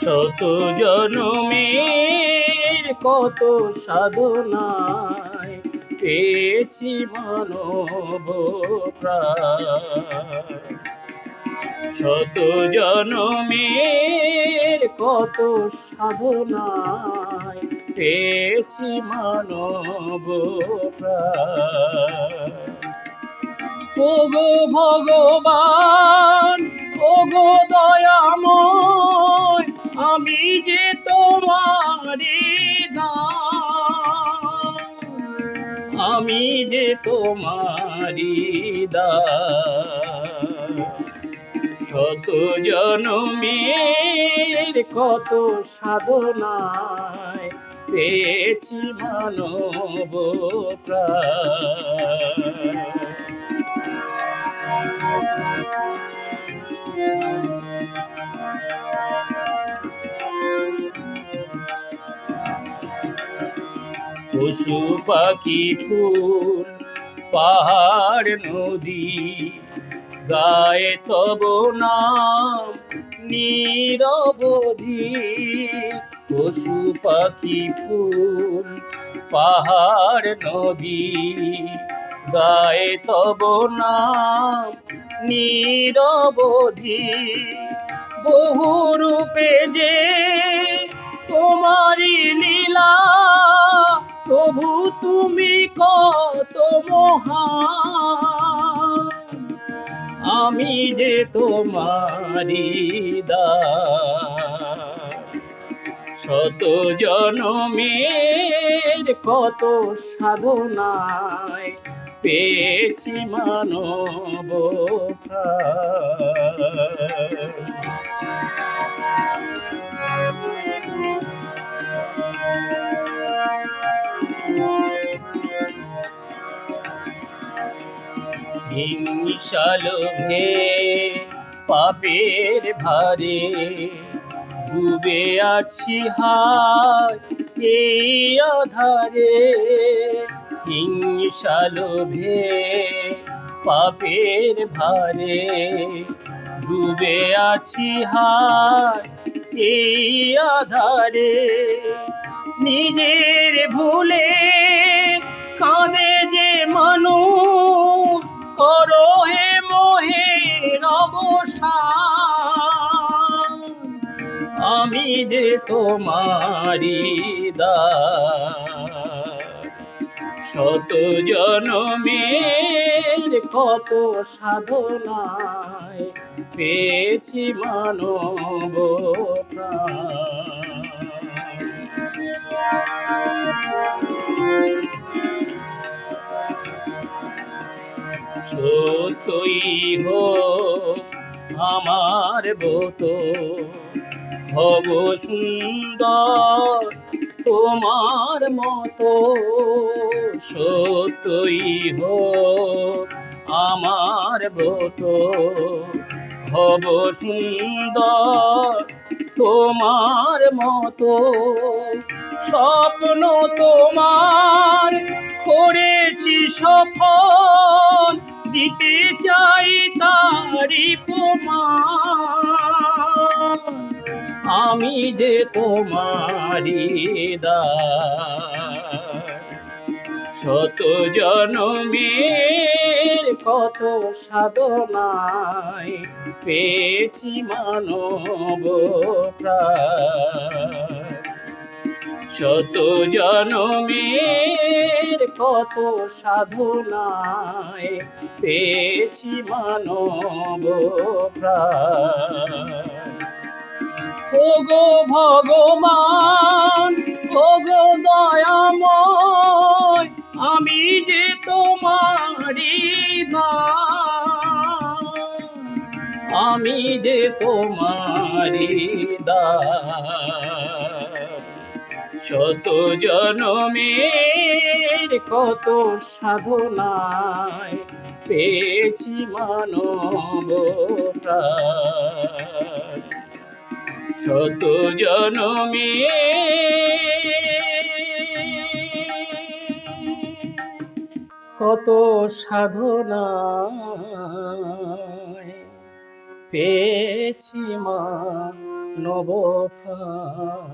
শত জনমের কত সাধনায় পেয়েছি মানব প্রাণ। শত জনমের কত সাধনায় পেয়েছি মানব প্রাণ। ওগো ভগবান, ওগো দয়াময়, আমি যে তোমারই দাস, আমি যে তোমারই দাস। শত জনমের কত সাধনায় পেয়েছি মানব প্রাণ। পশু পাখি ফুল পাহাড় নদী গায়ে তব নাম নিরবধি। পশু পাখি ফুল পাহাড় নদী গায়ে তব নাম নিরবধি। বহু রূপে যে তোমারি লীলা, প্রভু তুমি কত মহান, আমি যে তোমারি দাস। শত জনমের কত সাধনায় পেয়েছি মানব প্রাণ। হিংসা লোভে পাপের ভারে ডুবে আছি হায় এই আধারে। হিংসা লোভে পাপের ভারে ডুবে আছি হায় এই আধারে। নিজের ভুলে কাঁদে যে মানুষ, করো হে মোহের অবসান, আমি যে তোমারি দাস। শত জনমের কত সাধনায় পেয়েছি মানব প্রাণ। সত্যই হোক আমার ব্রত, হব সুন্দর তোমার মতো। সত্যই হোক আমার ব্রত, হব সুন্দর তোমার মতো। স্বপ্ন তোমার করেছি সফল, দিতে চাই তারি প্রমাণ, আমি যে তোমারি দাস। শত জনমের কত সাধনায় পেয়েছি মানব প্রাণ। শত জনমের কত সাধনায় পেয়েছি মানব প্রাণ। ওগো ভগবান, ওগো দয়াময়, আমি যে তোমারি দাস, আমি যে তোমারি দাস। শত জনমের কত সাধনায় পেয়েছি মানব প্রাণ। শত জনমের কত সাধনায় পেয়েছি মানব প্রাণ।